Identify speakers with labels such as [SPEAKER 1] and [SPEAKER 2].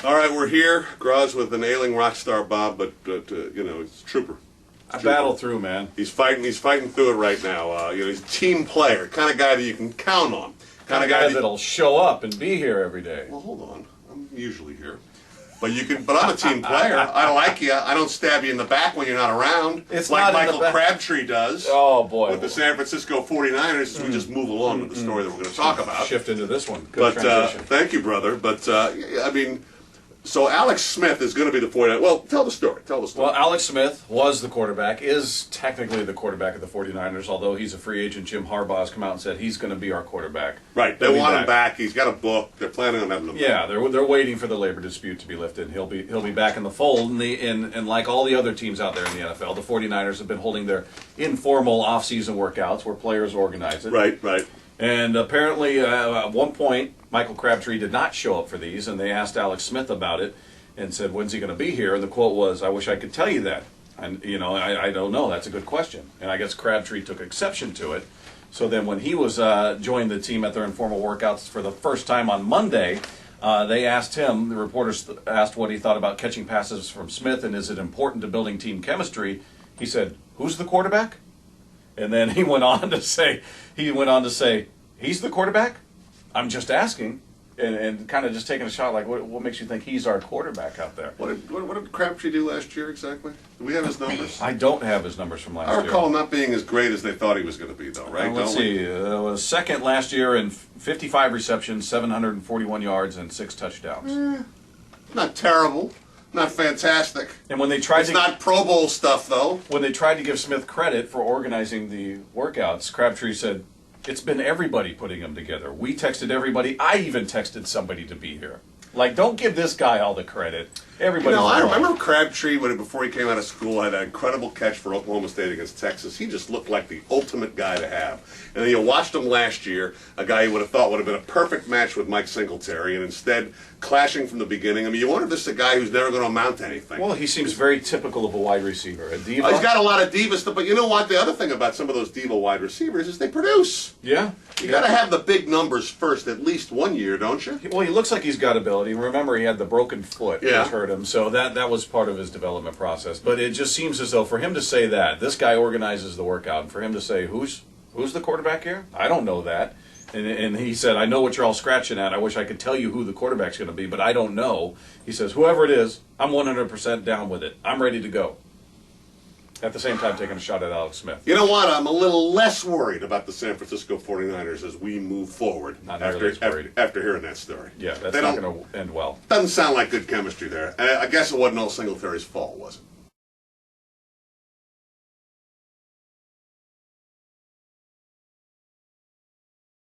[SPEAKER 1] All right, we're here. Graz with an ailing rock star Bob, but you know, he's a trooper.
[SPEAKER 2] I battle through, man.
[SPEAKER 1] He's fighting through it right now. You know, he's a team player, kind of guy that you can count on.
[SPEAKER 2] Kind of guy that'll show up and be here every day.
[SPEAKER 1] Well, hold on. I'm usually here. But I'm a team player. I like you. I don't stab you in the back when you're not around.
[SPEAKER 2] It's
[SPEAKER 1] like
[SPEAKER 2] not
[SPEAKER 1] Michael Crabtree does.
[SPEAKER 2] Oh, boy.
[SPEAKER 1] With the San Francisco 49ers. We just move along with the story that we're going to talk about.
[SPEAKER 2] Shift into this one. Good transition.
[SPEAKER 1] Thank you, brother. But, I mean, so Alex Smith is going to be the 49ers. Well, tell the story.
[SPEAKER 2] Well, Alex Smith was the quarterback, is technically the quarterback of the 49ers, although he's a free agent. Jim Harbaugh has come out and said he's going to be our quarterback.
[SPEAKER 1] Right. They want him back. He's got a book. They're planning on having him back.
[SPEAKER 2] Yeah, they're waiting for the labor dispute to be lifted. He'll be back in the fold. And like all the other teams out there in the NFL, the 49ers have been holding their informal off-season workouts where players organize it.
[SPEAKER 1] Right.
[SPEAKER 2] And apparently, at one point, Michael Crabtree did not show up for these, and they asked Alex Smith about it and said, "When's he going to be here?" And the quote was, "I wish I could tell you that. And I don't know. That's a good question." And I guess Crabtree took exception to it. So then, when he was joined the team at their informal workouts for the first time on Monday, they asked him. The reporters asked what he thought about catching passes from Smith, and is it important to building team chemistry? He said, "Who's the quarterback?" And then he went on to say, "He's the quarterback? I'm just asking." And kind of just taking a shot, like, what makes you think he's our quarterback out there?
[SPEAKER 1] What did Crabtree do last year exactly? Do we have his numbers?
[SPEAKER 2] I don't have his numbers from last year.
[SPEAKER 1] I recall him not being as great as they thought he was going to be, though, right?
[SPEAKER 2] Let's see. Was second last year in 55 receptions, 741 yards, and 6 touchdowns.
[SPEAKER 1] Not terrible. Not fantastic.
[SPEAKER 2] And when they tried
[SPEAKER 1] it's not Pro Bowl stuff, though.
[SPEAKER 2] When they tried to give Smith credit for organizing the workouts, Crabtree said, "It's been everybody putting them together. We texted everybody. I even texted somebody to be here." Like, don't give this guy all the credit. Everybody.
[SPEAKER 1] I remember Crabtree before he came out of school had an incredible catch for Oklahoma State against Texas. He just looked like the ultimate guy to have. And then you watched him last year, a guy you would have thought would have been a perfect match with Mike Singletary, and instead clashing from the beginning. I mean, you wonder if this is a guy who's never going to amount to anything.
[SPEAKER 2] Well, he seems very typical of a wide receiver. A diva.
[SPEAKER 1] He's got a lot of diva stuff, but you know what? The other thing about some of those diva wide receivers is they produce.
[SPEAKER 2] Yeah.
[SPEAKER 1] You got to have the big numbers first, at least one year, don't you?
[SPEAKER 2] Well, he looks like he's got ability. Remember, he had the broken foot, which hurt him, so that was part of his development process. But it just seems as though for him to say that, this guy organizes the workout, and for him to say, who's the quarterback here? I don't know that. And he said, "I know what you're all scratching at. I wish I could tell you who the quarterback's going to be, but I don't know." He says, "Whoever it is, I'm 100% down with it. I'm ready to go." At the same time, taking a shot at Alex Smith.
[SPEAKER 1] You know what? I'm a little less worried about the San Francisco 49ers as we move forward after hearing that story.
[SPEAKER 2] Yeah, that's not going to end well.
[SPEAKER 1] Doesn't sound like good chemistry there. I guess it wasn't all Singletary's fault, was it?